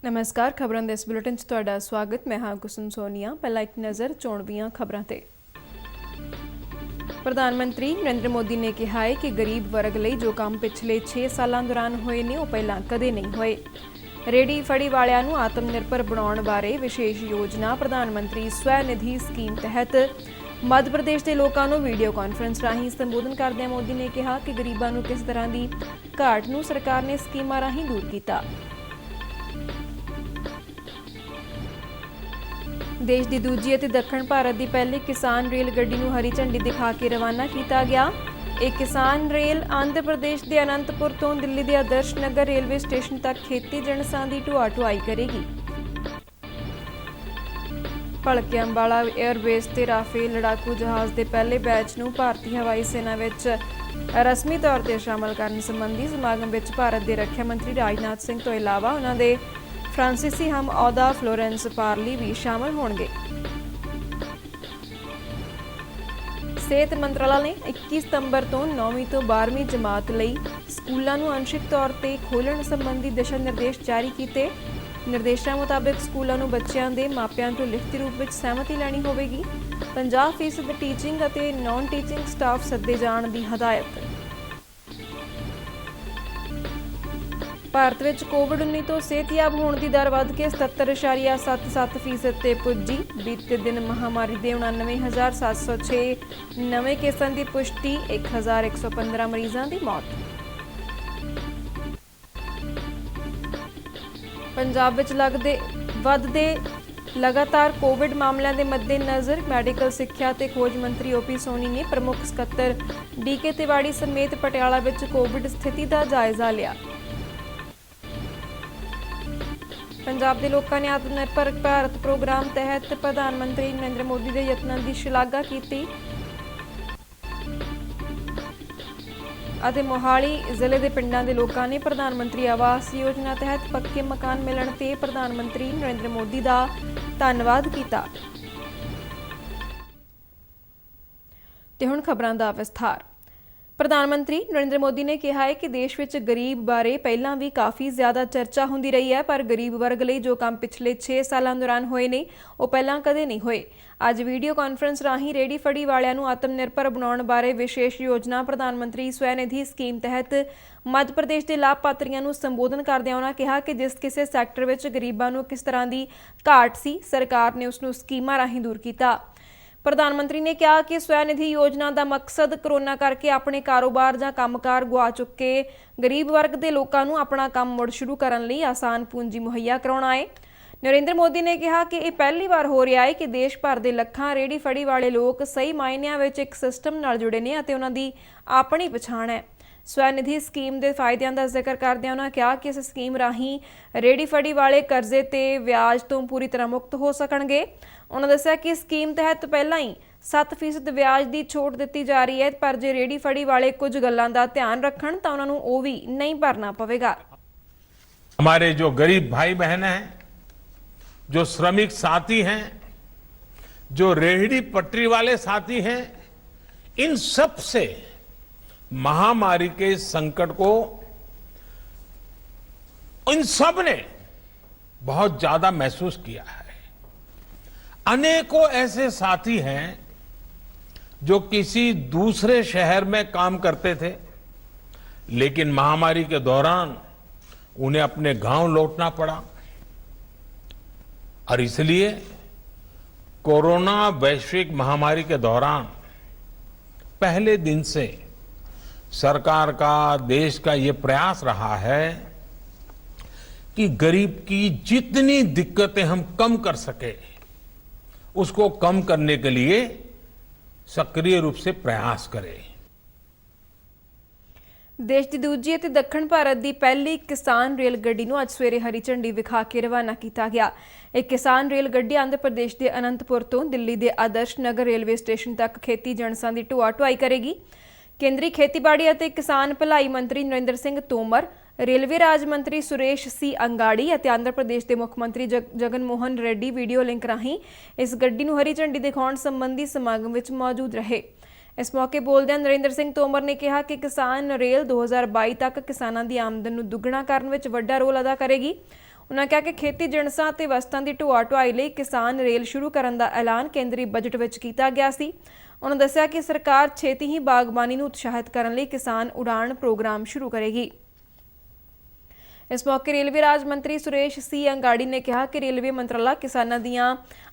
नमस्कार। खबरों के इस बुलेटिन च तुहाडा स्वागत। मैं हाँ कुसुम सोनिया। पहला एक नज़र चोणवीआं खबरों ते। प्रधानमंत्री नरेंद्र मोदी ने कहा है कि गरीब वर्ग लई जो काम पिछले 6 सालों दौरान होए ने वो पहलां कदे नहीं होए। रेहड़ी फड़ी वालियां नूं आत्मनिर्भर बनाउण बारे विशेष योजना प्रधानमंत्री स्वनिधि स्कीम तहत मध्य प्रदेश के लोगों को वीडियो कॉन्फ्रेंस राही संबोधन करदे मोदी ने कहा कि गरीबों को किस तरह की घाट नूं सरकार ने स्कीमां राही दूर किया। देश की दूजी और दक्षिण भारत की पहली किसान रेल गड्डी नूं हरी झंडी दिखा के रवाना किया गया। एक किसान रेल आंध्र प्रदेश के अनंतपुर तो दिल्ली के आदर्श नगर रेलवे स्टेशन तक खेती जनसां की ढुआ ढुआई करेगी। भड़के अंबाला एयरबेस ते राफेल लड़ाकू जहाज़ के पहले बैच नूं भारतीय हवाई सेना विच रस्मी तौर पर शामिल करने संबंधी समागम विच भारत के रक्षा मंत्री राजनाथ सिंह तो इलावा उन्हां दे फ्रांसीसी हम अहुदा फ्लोरेंस पार्ली भी शामिल होंगे। सेहत मंत्रालय ने 21 सितंबर तो 9वीं तो 12वीं जमात लई स्कूलों को अंशिक तौर पर खोलण संबंधी दिशा निर्देश जारी किए। निर्देशों मुताबिक स्कूलों को बच्चों के मापियां तो लिखती रूप में सहमति लैनी होगी। 50% टीचिंग और नॉन टीचिंग स्टाफ सद्दे जाने की हदायत। भारत में कोविड-19 तो सेहतयाब होने की दर वध के 77.77% ते पुजी। बीते दिन महामारी के 99,706 नवे केसों की पुष्टि, 1,115 मरीजों की मौत। पंजाब विच वधदे लगातार कोविड मामलों के मद्देनज़र मैडिकल सिक्ख्या ते खोज मंत्री ओपी सोनी ने प्रमुख सकत्तर डीके तिवाड़ी समेत पटियाला विच कोविड स्थिति का जायजा लिया। पंजाब के लोगों ने आत्मनिर्भर भारत प्रोग्राम तहत प्रधानमंत्री नरेंद्र मोदी के यत्नों की शलाघा की। मोहाली जिले के पिंडों के लोगों ने प्रधानमंत्री आवास योजना तहत पक्के मकान मिलने ते प्रधानमंत्री नरेंद्र मोदी का धन्यवाद किया। ते हुण खबरां दा विस्तार। प्रधानमंत्री नरेंद्र मोदी ने कहा है कि देश में गरीब बारे पहला भी काफ़ी ज़्यादा चर्चा होंदी रही है, पर गरीब वर्ग लई जो काम पिछले 6 सालों दौरान होए ने वो पहला कदे नहीं होए। अज वीडियो कॉन्फ्रेंस राही रेहड़ी फड़ी वालियां नूं आत्मनिर्भर बनाउण बारे विशेष योजना प्रधानमंत्री स्वनिधि स्कीम तहत मध्य प्रदेश के लाभपात्रियों नूं संबोधन करदिआं उन्हां कहा कि जिस किसी सैक्टर में गरीबां नूं किस तरह की घाट सी, सरकार ने उसनूं स्कीमां राही दूर किया। प्रधानमंत्री ने कहा कि स्वनिधि योजना का मकसद कोरोना करके अपने कारोबार या कामकार गुआ चुके गरीब वर्ग के लोगों को अपना काम मुड़ शुरू करने लई आसान पूंजी मुहैया करवाना है। नरेंद्र मोदी ने कहा कि यह पहली बार हो रहा है कि देश भर के लखां रेहड़ी फड़ी वाले लोग सही मायनिਆਂ ਵਿੱਚ एक सिस्टम नाल जुड़े ने ਅਤੇ उन्हां दी अपनी पछाण है। स्वनिधि स्कीम के फायदों का जिक्र करदਿਆਂ उन्होंने कहा कि इस स्कीम राही रेहड़ी फड़ी वाले कर्जे ते ब्याज तो पूरी तरह मुक्त हो सकणगे। उन्होंने दस्सिया कि स्कीम तहत पहला ही 7% ब्याज की छूट दी जा रही है, पर जे रेहड़ी फड़ी वाले कुछ गल्लां दा ध्यान रखण तां उन्हां नूं ओह भी नहीं भरना पवेगा। हमारे जो गरीब भाई बहन हैं, जो श्रमिक साथी हैं, जो रेहड़ी पटरी वाले साथी हैं, इन सब से महामारी के संकट को इन सब ने बहुत ज्यादा महसूस किया है। अनेकों ऐसे साथी हैं जो किसी दूसरे शहर में काम करते थे, लेकिन महामारी के दौरान उन्हें अपने गांव लौटना पड़ा और इसलिए कोरोना वैश्विक महामारी के दौरान पहले दिन से सरकार का, देश का ये प्रयास रहा है कि गरीब की जितनी दिक्कतें हम कम कर सके उसको कम करने के लिए सक्रिय रूप से प्रयास करें। देश की दूजी और दक्षिण भारत की पहली किसान रेल गड्डी नूं अज सवेरे हरी झंडी विखा के रवाना किया गया। एक किसान रेल गड्डी आंध्र प्रदेश के अनंतपुर तो दिल्ली के आदर्श नगर रेलवे स्टेशन तक खेती जनसां की ढुआ ढुआई करेगी। केंद्रीय खेतीबाड़ी और किसान भलाई मंत्री नरेंद्र सिंह तोमर, रेलवे राज मंत्री सुरेश सी अंगाड़ी और आंध्र प्रदेश के मुख्यमंत्री जगन मोहन रेड्डी वीडियो लिंक राही इस गड्डी नूं हरी झंडी दिखाउण संबंधी समागम विच मौजूद रहे। इस मौके बोलदਿਆਂ नरेंद्र सिंह तोमर ने कहा कि किसान रेल 2022 तक किसानों की आमदन नूं दुगना करने विच वड्डा रोल अदा करेगी। ਉਨ੍ਹਾਂ ਕਿਹਾ ਕਿ ਖੇਤੀ ਜਿਣਸਾਂ ਅਤੇ ਵਸਤਾਂ ਦੀ ਢੋਆ ਢੁਆਈ ਲਈ ਕਿਸਾਨ ਰੇਲ ਸ਼ੁਰੂ ਕਰਨ ਦਾ ਐਲਾਨ ਕੇਂਦਰੀ ਬਜਟ ਵਿੱਚ ਕੀਤਾ ਗਿਆ ਸੀ। ਉਨ੍ਹਾਂ ਦੱਸਿਆ ਕਿ ਸਰਕਾਰ ਛੇਤੀ ਹੀ ਬਾਗਬਾਨੀ ਨੂੰ ਉਤਸ਼ਾਹਿਤ ਕਰਨ ਲਈ ਕਿਸਾਨ ਉਡਾਨ ਪ੍ਰੋਗਰਾਮ ਸ਼ੁਰੂ ਕਰੇਗੀ। इस मौके रेलवे राज मंत्री सुरेश सी अंगाड़ी ने कहा कि रेलवे मंत्राला किसानों दीआं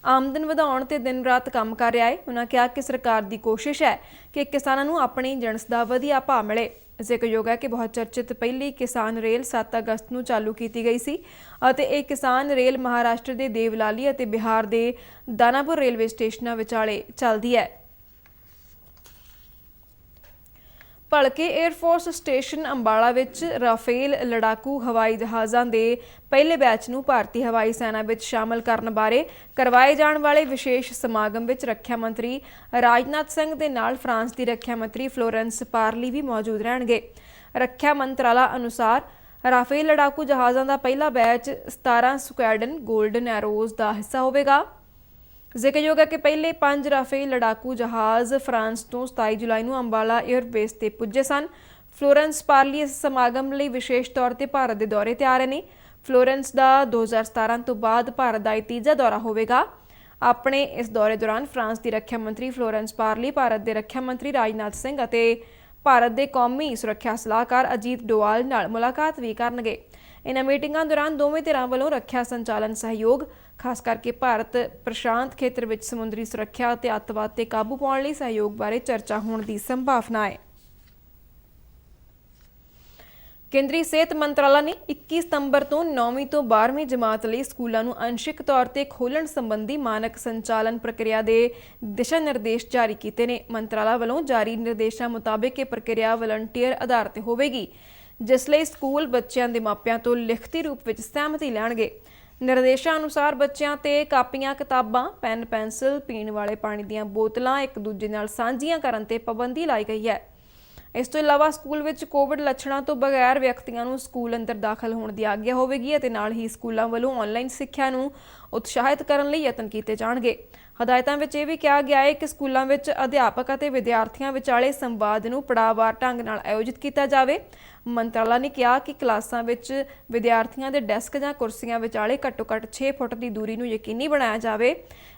आमदन वधाउण ते दिन रात काम कर रहा है। उन्होंने कहा कि सरकार की कोशिश है कि किसानों नूं अपनी जिणस दा वधिया भाव मिले। जिक्रयोग है कि बहुत चर्चित पहली किसान रेल 7 अगस्त नूं चालू की गई सी अते इह किसान रेल महाराष्ट्र के देवलाली अते बिहार के दानापुर रेलवे स्टेशनों विचाले चलदी है। ਭਲਕੇ 에ਅਰਫੋਰਸ ਸਟੇਸ਼ਨ ਅੰਬਾਲਾ ਵਿੱਚ ਰਾਫੇਲ ਲੜਾਕੂ ਹਵਾਈ ਜਹਾਜ਼ਾਂ ਦੇ ਪਹਿਲੇ ਬੈਚ ਨੂੰ ਭਾਰਤੀ ਹਵਾਈ ਸੈਨਾ ਵਿੱਚ ਸ਼ਾਮਲ ਕਰਨ ਬਾਰੇ ਕਰਵਾਏ ਜਾਣ ਵਾਲੇ ਵਿਸ਼ੇਸ਼ ਸਮਾਗਮ ਵਿੱਚ ਰੱਖਿਆ ਮੰਤਰੀ ਰਾਜਨਾਥ ਸਿੰਘ ਦੇ ਨਾਲ ਫਰਾਂਸ ਦੀ ਰੱਖਿਆ ਮੰਤਰੀ ਫਲੋਰੈਂਸ ਪਾਰਲੀ ਵੀ ਮੌਜੂਦ ਰਹਿਣਗੇ। ਰੱਖਿਆ ਮੰਤਰਾਲਾ ਅਨੁਸਾਰ ਰਾਫੇਲ ਲੜਾਕੂ ਜਹਾਜ਼ਾਂ ਦਾ ਪਹਿਲਾ ਬੈਚ 17 ਸਕੁਐਡਨ ਗੋਲਡਨ ਐਰੋਜ਼ ਦਾ ਹਿੱਸਾ ਹੋਵੇਗਾ। ਜ਼ਿਕਰਯੋਗ ਹੈ ਕਿ ਪਹਿਲੇ 5 ਰਾਫੇਲ ਲੜਾਕੂ ਜਹਾਜ਼ ਫਰਾਂਸ ਤੋਂ 27 ਜੁਲਾਈ ਨੂੰ ਅੰਬਾਲਾ 에ਅਰਬੇਸ ਤੇ ਪੁੱਜੇ ਸਨ। ਫਲੋਰੈਂਸ ਪਾਰਲੀ ਇਸ ਸਮਾਗਮ ਲਈ ਵਿਸ਼ੇਸ਼ ਤੌਰ ਤੇ ਭਾਰਤ ਦੇ ਦੌਰੇ ਤੇ ਆ ਰਹੇ ਨੇ। ਫਲੋਰੈਂਸ ਦਾ 2017 ਤੋਂ ਬਾਅਦ ਭਾਰਤ ਦਾ ਇਹ ਤੀਜਾ ਦੌਰਾ ਹੋਵੇਗਾ। ਆਪਣੇ ਇਸ ਦੌਰੇ ਦੌਰਾਨ ਫਰਾਂਸ ਦੀ ਰੱਖਿਆ ਮੰਤਰੀ ਫਲੋਰੈਂਸ ਪਾਰਲੀ ਭਾਰਤ ਦੇ ਰੱਖਿਆ ਮੰਤਰੀ ਰਾਜਨਾਥ ਸਿੰਘ ਅਤੇ ਭਾਰਤ ਦੇ ਕੌਮੀ ਸੁਰੱਖਿਆ ਸਲਾਹਕਾਰ ਅਜੀਤ ਡੋਵਾਲ ਨਾਲ ਮੁਲਾਕਾਤ ਵੀ ਕਰਨਗੇ। ਇਨ੍ਹਾਂ ਮੀਟਿੰਗਾਂ ਦੌਰਾਨ ਦੋਵੇਂ ਧਿਰਾਂ ਵੱਲੋਂ ਰੱਖਿਆ ਸੰਚਾਲਨ ਸਹਿਯੋਗ ਖਾਸ ਕਰਕੇ ਭਾਰਤ ਪ੍ਰਸ਼ਾਂਤ ਖੇਤਰ ਵਿੱਚ ਸਮੁੰਦਰੀ ਸੁਰੱਖਿਆ ਅਤੇ ਅੱਤਵਾਦ ਤੇ ਕਾਬੂ ਪਾਉਣ ਲਈ ਸਹਿਯੋਗ ਬਾਰੇ ਚਰਚਾ ਹੋਣ ਦੀ ਸੰਭਾਵਨਾ ਹੈ। ਕੇਂਦਰੀ ਸਿਹਤ ਮੰਤਰਾਲਾ ਨੇ 21 ਸਤੰਬਰ ਤੋਂ 9ਵੀਂ ਤੋਂ 12ਵੀਂ ਜਮਾਤ ਲਈ ਸਕੂਲਾਂ ਨੂੰ ਅੰਸ਼ਿਕ ਤੌਰ ਤੇ ਖੋਲ੍ਹਣ ਸੰਬੰਧੀ ਮਾਨਕ ਸੰਚਾਲਨ ਪ੍ਰਕਿਰਿਆ ਦੇ ਦਿਸ਼ਾ ਨਿਰਦੇਸ਼ ਜਾਰੀ ਕੀਤੇ ਨੇ। ਮੰਤਰਾਲਾ ਵੱਲੋਂ ਜਾਰੀ ਨਿਰਦੇਸ਼ਾਂ ਮੁਤਾਬਕ ਇਹ ਪ੍ਰਕਿਰਿਆ ਵਲੰਟੀਅਰ ਆਧਾਰ ਤੇ ਹੋਵੇਗੀ, ਜਿਸ ਲਈ ਸਕੂਲ ਬੱਚਿਆਂ ਦੇ ਮਾਪਿਆਂ ਤੋਂ ਲਿਖਤੀ ਰੂਪ ਵਿੱਚ ਸਹਿਮਤੀ ਲੈਣਗੇ। ਨਿਰਦੇਸ਼ਾਂ ਅਨੁਸਾਰ ਬੱਚਿਆਂ ਤੇ ਕਾਪੀਆਂ, ਕਿਤਾਬਾਂ, ਪੈਨ, ਪੈਨਸਿਲ, ਪੀਣ ਵਾਲੇ ਪਾਣੀ ਦੀਆਂ ਬੋਤਲਾਂ ਇੱਕ ਦੂਜੇ ਨਾਲ ਸਾਂਝੀਆਂ ਕਰਨ ਤੇ ਪਾਬੰਦੀ ਲਾਈ ਗਈ ਹੈ। ਇਸ ਤੋਂ ਇਲਾਵਾ ਸਕੂਲ ਵਿੱਚ ਕੋਵਿਡ ਲੱਛਣਾਂ ਤੋਂ ਬਗੈਰ ਵਿਅਕਤੀਆਂ ਨੂੰ ਸਕੂਲ ਅੰਦਰ ਦਾਖਲ ਹੋਣ ਦੀ ਆਗਿਆ ਹੋਵੇਗੀ ਅਤੇ ਨਾਲ ਹੀ ਸਕੂਲਾਂ ਵੱਲੋਂ ਆਨਲਾਈਨ ਸਿੱਖਿਆ ਨੂੰ ਉਤਸ਼ਾਹਿਤ ਕਰਨ ਲਈ ਯਤਨ ਕੀਤੇ ਜਾਣਗੇ। ਹਦਾਇਤਾਂ ਵਿੱਚ ਇਹ ਵੀ ਕਿਹਾ ਗਿਆ ਹੈ ਕਿ ਸਕੂਲਾਂ ਵਿੱਚ ਅਧਿਆਪਕ ਅਤੇ ਵਿਦਿਆਰਥੀਆਂ ਵਿਚਾਲੇ ਸੰਵਾਦ ਨੂੰ ਪੜਾਅਵਾਰ ਢੰਗ ਨਾਲ ਆਯੋਜਿਤ ਕੀਤਾ ਜਾਵੇ। ਮੰਤਰਾਲਾ ਨੇ ਕਿਹਾ ਕਿ ਕਲਾਸਾਂ ਵਿੱਚ ਵਿਦਿਆਰਥੀਆਂ ਦੇ ਡੈਸਕ ਜਾਂ ਕੁਰਸੀਆਂ ਵਿਚਾਲੇ ਘੱਟੋ-ਘੱਟ 6 ਫੁੱਟ ਦੀ ਦੂਰੀ ਨੂੰ ਯਕੀਨੀ ਬਣਾਇਆ ਜਾਵੇ।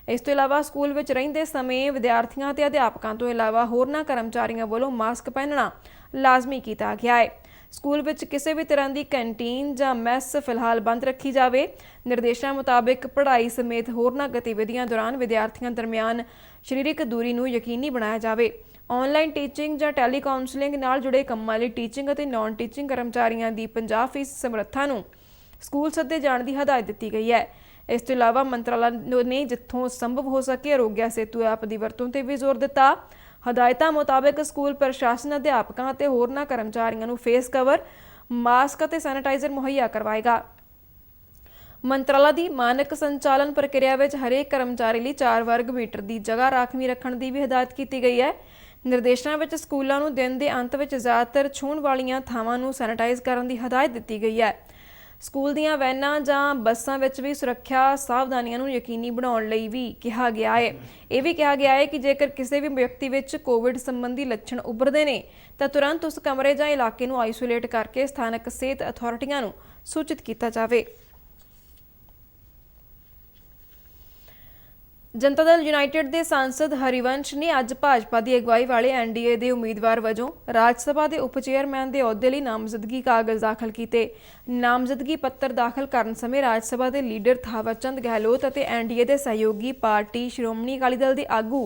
ਇਸ ਤੋਂ ਇਲਾਵਾ ਸਕੂਲ ਵਿੱਚ ਰਹਿੰਦੇ ਸਮੇਂ ਵਿਦਿਆਰਥੀਆਂ ਅਤੇ ਅਧਿਆਪਕਾਂ ਤੋਂ ਇਲਾਵਾ ਹੋਰਨਾਂ ਕਰਮਚਾਰੀਆਂ ਵੱਲੋਂ ਮਾਸਕ ਪਹਿਨਣਾ ਲਾਜ਼ਮੀ ਕੀਤਾ ਗਿਆ ਹੈ। ਸਕੂਲ ਵਿੱਚ ਕਿਸੇ ਵੀ ਤਰ੍ਹਾਂ ਦੀ ਕੈਂਟੀਨ ਜਾਂ ਮੈਸ ਫਿਲਹਾਲ ਬੰਦ ਰੱਖੀ ਜਾਵੇ। ਨਿਰਦੇਸ਼ਾਂ ਮੁਤਾਬਕ ਪੜ੍ਹਾਈ ਸਮੇਤ ਹੋਰਨਾਂ ਗਤੀਵਿਧੀਆਂ ਦੌਰਾਨ ਵਿਦਿਆਰਥੀਆਂ ਦਰਮਿਆਨ ਸਰੀਰਕ ਦੂਰੀ ਨੂੰ ਯਕੀਨੀ ਬਣਾਇਆ ਜਾਵੇ। ਆਨਲਾਈਨ ਟੀਚਿੰਗ ਜਾਂ ਟੈਲੀ ਕਾਉਂਸਲਿੰਗ ਨਾਲ ਜੁੜੇ ਕੰਮਾਂ ਲਈ ਟੀਚਿੰਗ ਅਤੇ ਨਾਨ ਟੀਚਿੰਗ ਕਰਮਚਾਰੀਆਂ ਦੀ 50% ਸਮਰੱਥਾ ਨੂੰ ਸਕੂਲ ਸੱਦੇ ਜਾਣ ਦੀ ਹਦਾਇਤ ਦਿੱਤੀ ਗਈ ਹੈ। ਇਸ ਤੋਂ ਇਲਾਵਾ ਮੰਤਰਾਲਾ ਨੇ ਜਿੱਥੋਂ ਸੰਭਵ ਹੋ ਸਕੇ ਆਰੋਗਿਆ ਸੇਤੂ ਐਪ ਦੀ ਵਰਤੋਂ ਤੇ ਵੀ ਜ਼ੋਰ ਦਿੱਤਾ। ਹਦਾਇਤਾਂ ਮੁਤਾਬਕ ਸਕੂਲ ਪ੍ਰਸ਼ਾਸਨ ਅਧਿਆਪਕਾਂ ਅਤੇ ਹੋਰਨਾਂ ਕਰਮਚਾਰੀਆਂ ਨੂੰ ਫੇਸ ਕਵਰ, ਮਾਸਕ ਅਤੇ ਸੈਨੀਟਾਈਜ਼ਰ ਮੁਹੱਈਆ ਕਰਵਾਏਗਾ। ਮੰਤਰਾਲਾ ਦੀ ਮਾਨਕ ਸੰਚਾਲਨ ਪ੍ਰਕਿਰਿਆ ਵਿੱਚ ਹਰੇਕ ਕਰਮਚਾਰੀ ਲਈ 4 ਵਰਗ ਮੀਟਰ ਦੀ ਜਗ੍ਹਾ ਰਾਖਵੀਂ ਰੱਖਣ ਦੀ ਵੀ ਹਦਾਇਤ ਕੀਤੀ ਗਈ ਹੈ। ਨਿਰਦੇਸ਼ਾਂ ਵਿੱਚ ਸਕੂਲਾਂ ਨੂੰ ਦਿਨ ਦੇ ਅੰਤ ਵਿੱਚ ਜ਼ਿਆਦਾਤਰ ਛੂਹਣ ਵਾਲੀਆਂ ਥਾਵਾਂ ਨੂੰ ਸੈਨੀਟਾਈਜ਼ ਕਰਨ ਦੀ ਹਦਾਇਤ ਦਿੱਤੀ ਗਈ ਹੈ। ਸਕੂਲ ਦੀਆਂ ਵੈਨਾਂ ਜਾਂ ਬੱਸਾਂ ਵਿੱਚ ਵੀ ਸੁਰੱਖਿਆ ਸਾਵਧਾਨੀਆਂ ਨੂੰ ਯਕੀਨੀ ਬਣਾਉਣ ਲਈ ਵੀ ਕਿਹਾ ਗਿਆ ਹੈ। ਇਹ ਵੀ ਕਿਹਾ ਗਿਆ ਹੈ ਕਿ ਜੇਕਰ ਕਿਸੇ ਵੀ ਵਿਅਕਤੀ ਵਿੱਚ ਕੋਵਿਡ ਸੰਬੰਧੀ ਲੱਛਣ ਉੱਭਰਦੇ ਨੇ ਤਾਂ ਤੁਰੰਤ ਉਸ ਕਮਰੇ ਜਾਂ ਇਲਾਕੇ ਨੂੰ ਆਈਸੋਲੇਟ ਕਰਕੇ ਸਥਾਨਕ ਸਿਹਤ ਅਥਾਰਟੀਆਂ ਨੂੰ ਸੂਚਿਤ ਕੀਤਾ ਜਾਵੇ। जनता दल यूनाइटेड के सांसद हरिवंश ने अज भाजपा की अगवाई वाले एनडीए के उम्मीदवार वजों राज सभा के उप चेयरमैन के अहुदे लई नामजदगी कागज़ दाखिल किए। नामजदगी पत्र दाखिल करन समय राज सभा के लीडर थावर चंद गहलोत और एनडीए के सहयोगी पार्टी श्रोमणी अकाली दल के आगू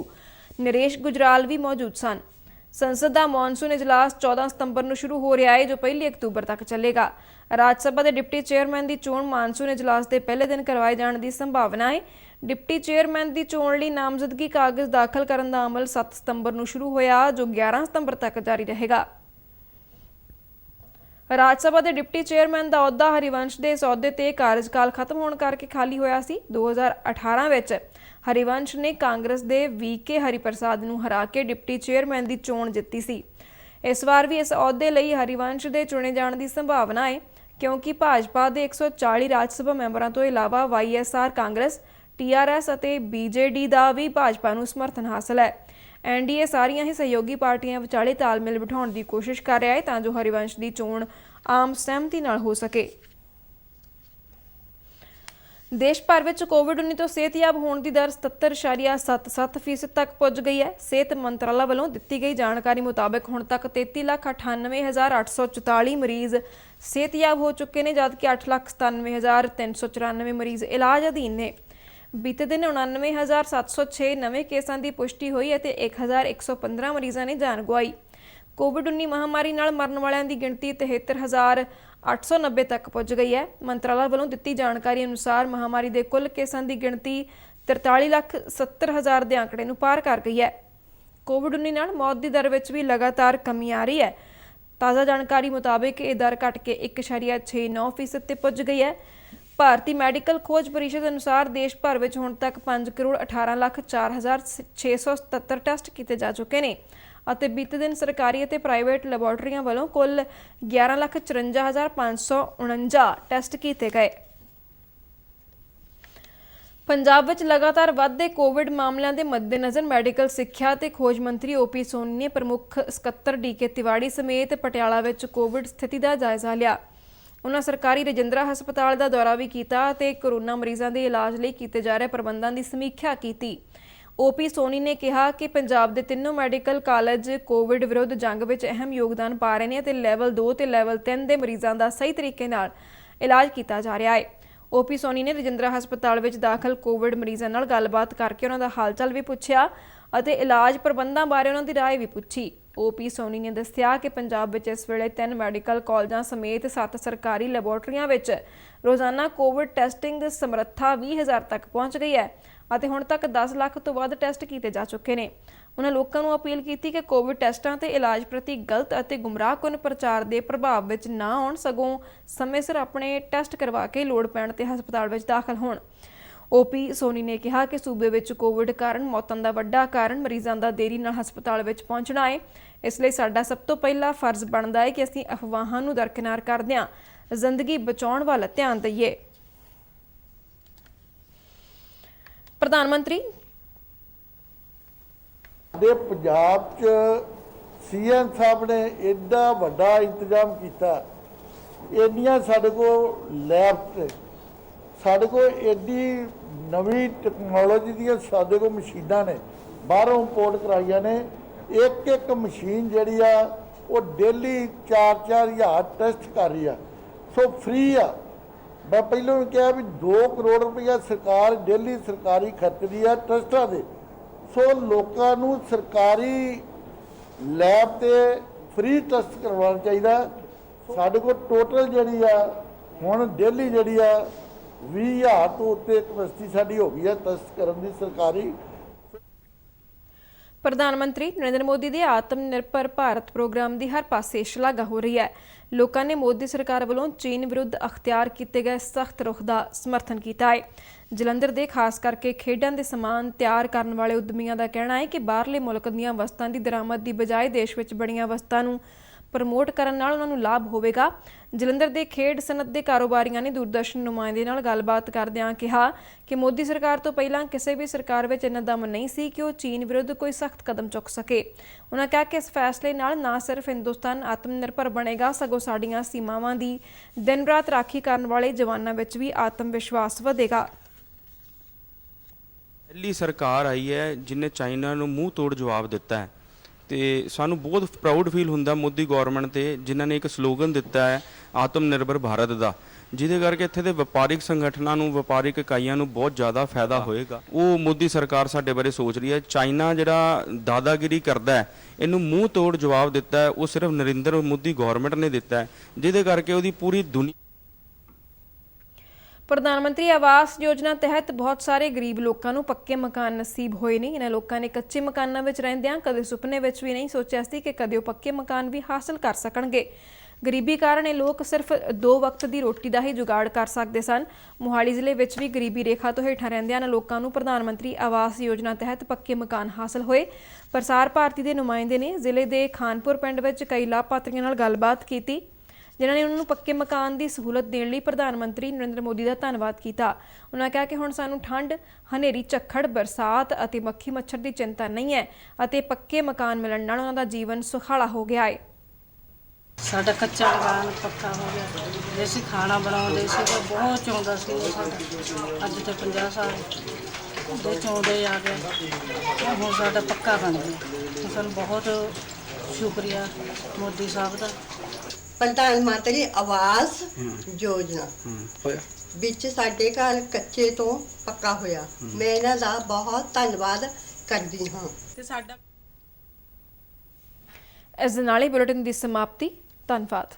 नरेश गुजराल भी मौजूद सन। संसद का मॉनसून इजलास 14 सितंबर को शुरू हो रहा है जो 1 अक्तूबर तक चलेगा। राज सभा के डिप्टी चेयरमैन की चोण मानसून इजलास के पहले दिन करवाए जाने की संभावना है। डिप्टी चेयरमैन की चोण लई नामजदगी कागज़ दाखिल करने का अमल 7 सितंबर को शुरू होया जो 11 सितंबर तक जारी रहेगा। राज सभा के डिप्टी चेयरमैन का अहुदा हरिवंश के इस अहुदे ते कार्यकाल खत्म होने करके खाली होया सी। 2018 विच हरिवंश ने कांग्रेस के VK हरिप्रसाद नूं हरा के डिप्टी चेयरमैन की चोण जित्ती सी। इस बार भी इस अहुदे लई हरिवंश के चुने जाने की संभावना है क्योंकि भाजपा के 140 राज सभा मैंबरों तो इलावा YSR कांग्रेस, TRS और BJD का भी भाजपा को समर्थन हासिल है। एनडीए सारिया ही सहयोगी पार्टियां विचाले तालमेल बिठाउण की कोशिश कर रहा है तां जो हरिवंश की चोण आम सहमति नाल हो सके। ਦੇਸ਼ ਭਰ ਵਿੱਚ ਕੋਵਿਡ-19 ਤੋਂ ਸਿਹਤਯਾਬ ਹੋਣ ਦੀ ਦਰ 77.77% ਤੱਕ ਪਹੁੰਚ ਗਈ ਹੈ। ਸਿਹਤ ਮੰਤਰਾਲਾ ਵੱਲੋਂ ਦਿੱਤੀ ਗਈ ਜਾਣਕਾਰੀ ਮੁਤਾਬਕ ਹੁਣ ਤੱਕ 33,98,844 ਮਰੀਜ਼ ਸਿਹਤਯਾਬ ਹੋ ਚੁੱਕੇ ਨੇ, ਜਦਕਿ 8,97,394 ਮਰੀਜ਼ ਇਲਾਜ ਅਧੀਨ ਨੇ। ਬੀਤੇ ਦਿਨ 99,706 ਨਵੇਂ ਕੇਸਾਂ ਦੀ ਪੁਸ਼ਟੀ ਹੋਈ ਅਤੇ 1,115 ਮਰੀਜ਼ਾਂ ਨੇ ਜਾਨ ਗਵਾਈ। ਕੋਵਿਡ-19 ਮਹਾਮਾਰੀ ਨਾਲ ਮਰਨ ਵਾਲਿਆਂ ਦੀ ਗਿਣਤੀ 73,890 ਤੱਕ ਪਹੁੰਚ ਗਈ ਹੈ। ਮੰਤਰਾਲਾ ਵੱਲੋਂ ਦਿੱਤੀ ਜਾਣਕਾਰੀ ਅਨੁਸਾਰ ਮਹਾਮਾਰੀ ਦੇ ਕੁੱਲ ਕੇਸਾਂ ਦੀ ਗਿਣਤੀ 43,70,000 ਦੇ ਅੰਕੜੇ ਨੂੰ ਪਾਰ ਕਰ ਗਈ ਹੈ। ਕੋਵਿਡ-19 ਨਾਲ ਮੌਤ ਦੀ ਦਰ ਵਿੱਚ ਵੀ ਲਗਾਤਾਰ ਕਮੀ ਆ ਰਹੀ ਹੈ। ਤਾਜ਼ਾ ਜਾਣਕਾਰੀ ਮੁਤਾਬਕ ਇਹ ਦਰ ਘਟ ਕੇ 1.69% ਤੇ ਪਹੁੰਚ ਗਈ ਹੈ। ਭਾਰਤੀ ਮੈਡੀਕਲ ਖੋਜ ਪਰਿਸ਼ਦ ਅਨੁਸਾਰ ਦੇਸ਼ ਭਰ ਵਿੱਚ ਹੁਣ ਤੱਕ 5,18,04,677 ਟੈਸਟ ਕੀਤੇ ਜਾ ਚੁੱਕੇ ਨੇ ਅਤੇ ਬੀਤੇ ਦਿਨ ਸਰਕਾਰੀ ਅਤੇ ਪ੍ਰਾਈਵੇਟ ਲੈਬੋਰੇਟਰੀਆਂ ਵੱਲੋਂ ਕੁੱਲ 11,54,549 ਟੈਸਟ ਕੀਤੇ ਗਏ। ਪੰਜਾਬ ਵਿੱਚ ਲਗਾਤਾਰ ਵੱਧਦੇ ਕੋਵਿਡ ਮਾਮਲਿਆਂ ਦੇ ਮੱਦੇਨਜ਼ਰ ਮੈਡੀਕਲ ਸਿੱਖਿਆ ਤੇ ਖੋਜ ਮੰਤਰੀ ਓਪੀ ਸੋਨੀ ਨੇ ਪ੍ਰਮੁੱਖ ਸਕੱਤਰ ਡੀਕੇ ਤਿਵਾੜੀ ਸਮੇਤ ਪਟਿਆਲਾ ਵਿੱਚ ਕੋਵਿਡ ਸਥਿਤੀ ਦਾ ਜਾਇਜ਼ਾ ਲਿਆ। ਉਹਨਾਂ ਸਰਕਾਰੀ ਰਜਿੰਦਰਾ ਹਸਪਤਾਲ ਦਾ ਦੌਰਾ ਵੀ ਕੀਤਾ ਅਤੇ ਕੋਰੋਨਾ ਮਰੀਜ਼ਾਂ ਦੇ ਇਲਾਜ ਲਈ ਕੀਤੇ ਜਾ ਰਹੇ ਪ੍ਰਬੰਧਾਂ ਦੀ ਸਮੀਖਿਆ ਕੀਤੀ। ਓਪੀ ਸੋਨੀ ਨੇ ਕਿਹਾ ਕਿ ਪੰਜਾਬ ਦੇ ਤਿੰਨੋਂ ਮੈਡੀਕਲ ਕਾਲਜ ਕੋਵਿਡ ਵਿਰੁੱਧ ਜੰਗ ਵਿੱਚ ਅਹਿਮ ਯੋਗਦਾਨ ਪਾ ਰਹੇ ਨੇ ਅਤੇ ਲੈਵਲ 2 ਤੇ ਲੈਵਲ 3 ਦੇ ਮਰੀਜ਼ਾਂ ਦਾ ਸਹੀ ਤਰੀਕੇ ਨਾਲ ਇਲਾਜ ਕੀਤਾ ਜਾ ਰਿਹਾ ਹੈ। ਓਪੀ ਸੋਨੀ ਨੇ ਰਜਿੰਦਰਾ ਹਸਪਤਾਲ ਵਿੱਚ ਦਾਖਲ ਕੋਵਿਡ ਮਰੀਜ਼ਾਂ ਨਾਲ ਗੱਲਬਾਤ ਕਰਕੇ ਉਹਨਾਂ ਦਾ ਹਾਲਚਾਲ ਵੀ ਪੁੱਛਿਆ ਅਤੇ ਇਲਾਜ ਪ੍ਰਬੰਧਾਂ ਬਾਰੇ ਉਹਨਾਂ ਦੀ ਰਾਏ ਵੀ ਪੁੱਛੀ। ਓਪੀ ਸੋਨੀ ਨੇ ਦੱਸਿਆ ਕਿ ਪੰਜਾਬ ਵਿੱਚ ਇਸ ਵੇਲੇ 3 ਮੈਡੀਕਲ ਕਾਲਜਾਂ ਸਮੇਤ 7 ਸਰਕਾਰੀ ਲੈਬੋਰੇਟਰੀਆਂ ਵਿੱਚ ਰੋਜ਼ਾਨਾ ਕੋਵਿਡ ਟੈਸਟਿੰਗ ਸਮਰੱਥਾ 20,000 ਤੱਕ ਪਹੁੰਚ ਗਈ ਹੈ ਅਤੇ ਹੁਣ ਤੱਕ 10 ਲੱਖ ਤੋਂ ਵੱਧ ਟੈਸਟ ਕੀਤੇ ਜਾ ਚੁੱਕੇ ਨੇ। ਉਹਨਾਂ ਲੋਕਾਂ ਨੂੰ ਅਪੀਲ ਕੀਤੀ ਕਿ ਕੋਵਿਡ ਟੈਸਟਾਂ ਤੇ ਇਲਾਜ ਪ੍ਰਤੀ ਗਲਤ ਅਤੇ ਗੁੰਮਰਾਹਕੁਨ ਪ੍ਰਚਾਰ ਦੇ ਪ੍ਰਭਾਵ ਵਿੱਚ ਨਾ ਆਉਣ, ਸਗੋਂ ਸਮੇਂ ਸਿਰ ਆਪਣੇ ਟੈਸਟ ਕਰਵਾ ਕੇ ਲੋੜ ਪੈਣ ਤੇ ਹਸਪਤਾਲ ਵਿੱਚ ਦਾਖਲ ਹੋਣ। ਓਪੀ ਸੋਨੀ ਨੇ ਕਿਹਾ ਕਿ ਸੂਬੇ ਵਿੱਚ ਕੋਵਿਡ ਕਾਰਨ ਮੌਤਾਂ ਦਾ ਵੱਡਾ ਕਾਰਨ ਮਰੀਜ਼ਾਂ ਦਾ ਦੇਰੀ ਨਾਲ ਹਸਪਤਾਲ ਵਿੱਚ ਪਹੁੰਚਣਾ ਹੈ। ਇਸ ਲਈ ਸਾਡਾ ਸਭ ਤੋਂ ਪਹਿਲਾ ਫਰਜ਼ ਬਣਦਾ ਹੈ ਕਿ ਅਸੀਂ ਅਫਵਾਹਾਂ ਨੂੰ ਦਰਕਿਨਾਰ ਕਰਦਿਆਂ ਜ਼ਿੰਦਗੀ ਬਚਾਉਣ ਵੱਲ ਧਿਆਨ ਦਈਏ। ਪ੍ਰਧਾਨ ਮੰਤਰੀ ਦੇ ਪੰਜਾਬ 'ਚ ਸੀਐਮ ਸਾਹਿਬ ਨੇ ਐਡਾ ਵੱਡਾ ਇੰਤਜ਼ਾਮ ਕੀਤਾ, ਇੰਨੀਆਂ ਸਾਡੇ ਕੋਲ ਲੈਬ ਤੇ ਸਾਡੇ ਕੋਲ ਐਡੀ ਨਵੀਂ ਟੈਕਨੋਲੋਜੀ ਦੀਆਂ ਸਾਡੇ ਕੋਲ ਮਸ਼ੀਨਾਂ ਨੇ, ਬਾਹਰੋਂ ਇੰਪੋਰਟ ਕਰਾਈਆਂ ਨੇ। ਇੱਕ ਮਸ਼ੀਨ ਜਿਹੜੀ ਆ ਉਹ ਡੇਲੀ 4-4 ਹਜ਼ਾਰ ਟੈਸਟ ਕਰ ਰਹੀ ਆ, ਸੋ ਫ੍ਰੀ ਆ। ਮੈਂ ਪਹਿਲਾਂ ਵੀ ਕਿਹਾ ਵੀ 2 ਕਰੋੜ ਰੁਪਈਆ ਸਰਕਾਰ ਡੇਲੀ ਸਰਕਾਰੀ ਖਰਚਦੀ ਆ ਟੈਸਟਾਂ ਦੇ। ਸੋ ਲੋਕਾਂ ਨੂੰ ਸਰਕਾਰੀ ਲੈਬ ਤੇ ਫ੍ਰੀ ਟੈਸਟ ਕਰਵਾਉਣਾ ਚਾਹੀਦਾ। ਸਾਡੇ ਕੋਲ ਟੋਟਲ ਜਿਹੜੀ ਆ ਹੁਣ ਡੇਲੀ ਜਿਹੜੀ ਆ 20,000 ਤੋਂ ਉੱਤੇ ਕਪੈਸਿਟੀ ਸਾਡੀ ਹੋ ਗਈ ਹੈ ਟੈਸਟ ਕਰਨ ਦੀ ਸਰਕਾਰੀ। ਪ੍ਰਧਾਨ ਮੰਤਰੀ ਨਰਿੰਦਰ ਮੋਦੀ ਦੇ ਆਤਮ ਨਿਰਭਰ ਭਾਰਤ ਪ੍ਰੋਗਰਾਮ ਦੀ ਹਰ ਪਾਸੇ ਸ਼ਲਾਘਾ ਹੋ ਰਹੀ ਹੈ। ਲੋਕਾਂ ਨੇ ਮੋਦੀ ਸਰਕਾਰ ਵੱਲੋਂ ਚੀਨ ਵਿਰੁੱਧ ਅਖਤਿਆਰ ਕੀਤੇ ਗਏ ਸਖਤ ਰੁਖ ਦਾ ਸਮਰਥਨ ਕੀਤਾ ਹੈ। ਜਲੰਧਰ ਦੇ ਖਾਸ ਕਰਕੇ ਖੇਡਾਂ ਦੇ ਸਮਾਨ ਤਿਆਰ ਕਰਨ ਵਾਲੇ ਉਦਮੀਆਂ ਦਾ ਕਹਿਣਾ ਹੈ ਕਿ ਬਾਹਰਲੇ ਮੁਲਕ ਦੀਆਂ ਵਸਤਾਂ ਦੀ ਦਰਾਮਦ ਦੀ ਬਜਾਏ ਦੇਸ਼ ਵਿੱਚ ਬਣੀਆਂ ਵਸਤਾਂ ਨੂੰ ਪ੍ਰਮੋਟ ਕਰਨ ਨਾਲ ਉਹਨਾਂ ਨੂੰ ਲਾਭ ਹੋਵੇਗਾ। ਜਲੰਧਰ ਦੇ ਖੇਡ ਸਨਅਤ ਦੇ ਕਾਰੋਬਾਰੀਆਂ ਨੇ ਦੂਰਦਰਸ਼ਨ ਨੁਮਾਇੰਦੇ ਨਾਲ ਗੱਲਬਾਤ ਕਰਦਿਆਂ ਕਿਹਾ ਕਿ ਮੋਦੀ ਸਰਕਾਰ ਤੋਂ ਪਹਿਲਾਂ ਕਿਸੇ ਵੀ ਸਰਕਾਰ ਵਿੱਚ ਇੰਨਾ ਦਮ ਨਹੀਂ ਸੀ ਕਿ ਉਹ ਚੀਨ ਵਿਰੁੱਧ ਕੋਈ ਸਖਤ ਕਦਮ ਚੁੱਕ ਸਕੇ। ਉਹਨਾਂ ਕਿਹਾ ਕਿ ਇਸ ਫੈਸਲੇ ਨਾਲ ਨਾ ਸਿਰਫ ਹਿੰਦੁਸਤਾਨ ਆਤਮ ਨਿਰਭਰ ਬਣੇਗਾ, ਸਗੋਂ ਸਾਡੀਆਂ ਸੀਮਾਵਾਂ ਦੀ ਦਿਨ ਰਾਤ ਰਾਖੀ ਕਰਨ ਵਾਲੇ ਜਵਾਨਾਂ ਵਿੱਚ ਵੀ ਆਤਮ ਵਿਸ਼ਵਾਸ ਵਧੇਗਾ। ਪਹਿਲੀ ਸਰਕਾਰ ਆਈ ਹੈ ਜਿਨੇ ਚਾਈਨਾ ਨੂੰ ਮੂੰਹ ਤੋੜ ਜਵਾਬ ਦਿੱਤਾ ਹੈ ਤੇ ਸਾਨੂੰ ਬਹੁਤ ਪ੍ਰਾਊਡ ਫੀਲ ਹੁੰਦਾ ਮੋਦੀ ਗਵਰਨਮੈਂਟ ਤੇ, ਜਿਨ੍ਹਾਂ ਨੇ ਇੱਕ ਸਲੋਗਨ ਦਿੱਤਾ ਹੈ ਆਤਮ ਨਿਰਭਰ ਭਾਰਤ ਦਾ, ਜਿਹਦੇ ਕਰਕੇ ਇੱਥੇ ਦੇ ਵਪਾਰਿਕ ਸੰਗਠਨਾਂ ਨੂੰ, ਵਪਾਰਿਕ ਇਕਾਈਆਂ ਨੂੰ ਬਹੁਤ ਜ਼ਿਆਦਾ ਫਾਇਦਾ ਹੋਏਗਾ। ਉਹ ਮੋਦੀ ਸਰਕਾਰ ਸਾਡੇ ਬਾਰੇ ਸੋਚ ਰਹੀ ਹੈ। ਚਾਈਨਾ ਜਿਹੜਾ ਦਾਦਾਗਿਰੀ ਕਰਦਾ ਹੈ, ਇਹਨੂੰ ਮੂੰਹ ਤੋੜ ਜਵਾਬ ਦਿੱਤਾ ਹੈ ਉਹ ਸਿਰਫ ਨਰਿੰਦਰ ਮੋਦੀ ਗਵਰਨਮੈਂਟ ਨੇ ਦਿੱਤਾ ਹੈ, ਜਿਹਦੇ ਕਰਕੇ ਉਹਦੀ ਪੂਰੀ ਦੁਨੀਆ। ਪ੍ਰਧਾਨ ਮੰਤਰੀ ਆਵਾਸ ਯੋਜਨਾ ਤਹਿਤ ਬਹੁਤ ਸਾਰੇ ਗਰੀਬ ਲੋਕਾਂ ਨੂੰ ਪੱਕੇ ਮਕਾਨ ਨਸੀਬ ਹੋਏ ਨੇ। ਇਹਨਾਂ ਲੋਕਾਂ ਨੇ ਕੱਚੇ ਮਕਾਨਾਂ ਵਿੱਚ ਰਹਿੰਦਿਆਂ ਕਦੇ ਸੁਪਨੇ ਵਿੱਚ ਵੀ ਨਹੀਂ ਸੋਚਿਆ ਸੀ ਕਿ ਕਦੇ ਉਹ ਪੱਕੇ ਮਕਾਨ ਵੀ ਹਾਸਲ ਕਰ ਸਕਣਗੇ। ਗਰੀਬੀ ਕਾਰਨ ਇਹ ਲੋਕ ਸਿਰਫ 2 ਵਕਤ ਦੀ ਰੋਟੀ ਦਾ ਹੀ ਜੁਗਾੜ ਕਰ ਸਕਦੇ ਸਨ। ਮੋਹਾਲੀ ਜ਼ਿਲ੍ਹੇ ਵਿੱਚ ਵੀ ਗਰੀਬੀ ਰੇਖਾ ਤੋਂ ਹੇਠਾਂ ਰਹਿੰਦਿਆਂ ਇਹਨਾਂ ਲੋਕਾਂ ਨੂੰ ਪ੍ਰਧਾਨ ਮੰਤਰੀ ਆਵਾਸ ਯੋਜਨਾ ਤਹਿਤ ਪੱਕੇ ਮਕਾਨ ਹਾਸਲ ਹੋਏ। ਪ੍ਰਸਾਰ ਭਾਰਤੀ ਦੇ ਨੁਮਾਇੰਦੇ ਨੇ ਜ਼ਿਲ੍ਹੇ ਦੇ ਖਾਨਪੁਰ ਪਿੰਡ ਵਿੱਚ ਕਈ ਲਾਭਪਾਤਰੀਆਂ ਨਾਲ ਗੱਲਬਾਤ ਕੀਤੀ, ਜਿਨ੍ਹਾਂ ਨੇ ਉਹਨਾਂ ਨੂੰ ਪੱਕੇ ਮਕਾਨ ਦੀ ਸਹੂਲਤ ਦੇਣ ਲਈ ਪ੍ਰਧਾਨ ਮੰਤਰੀ ਨਰਿੰਦਰ ਮੋਦੀ ਦਾ ਧੰਨਵਾਦ ਕੀਤਾ। ਉਹਨਾਂ ਕਿਹਾ ਕਿ ਹੁਣ ਸਾਨੂੰ ਠੰਡ, ਹਨੇਰੀ ਝੱਖੜ, ਬਰਸਾਤ ਅਤੇ ਮੱਖੀ ਮੱਛਰ ਦੀ ਚਿੰਤਾ ਨਹੀਂ ਹੈ ਅਤੇ ਪੱਕੇ ਮਕਾਨ ਮਿਲਣ ਨਾਲ ਉਹਨਾਂ ਦਾ ਜੀਵਨ ਸੁਖਾਲਾ ਹੋ ਗਿਆ ਹੈ। ਸਾਡਾ ਕੱਚਾ ਮਕਾਨ ਪੱਕਾ ਹੋ ਗਿਆ। ਜੇ ਅਸੀਂ ਖਾਣਾ ਬਣਾਉਂਦੇ ਸੀ ਤਾਂ ਬਹੁਤ ਚਾਹੁੰਦਾ ਸੀ ਉਹ ਸਾਡਾ। ਅੱਜ ਤੇ 50 ਸਾਲ ਦੇ ਚਾਹੁੰਦੇ ਆ ਗਏ, ਹੁਣ ਸਾਡਾ ਪੱਕਾ ਬਣ ਗਿਆ। ਸਾਨੂੰ ਬਹੁਤ ਸ਼ੁਕਰੀਆ ਮੋਦੀ ਸਾਹਿਬ ਦਾ। ਪ੍ਰਧਾਨ ਮੰਤਰੀ ਆਵਾਸ ਯੋਜਨਾ ਵਿੱਚ ਸਾਡੇ ਘਰ ਕੱਚੇ ਤੋਂ ਪੱਕਾ ਹੋਇਆ। ਮੈਂ ਇਹਨਾਂ ਦਾ ਬਹੁਤ ਧੰਨਵਾਦ ਕਰਦੀ ਹਾਂ। ਤੇ ਸਾਡਾ ਇਸ ਦੇ ਨਾਲ ਹੀ ਬੁਲੇਟਿਨ ਦੀ ਸਮਾਪਤੀ। ਧੰਨਵਾਦ।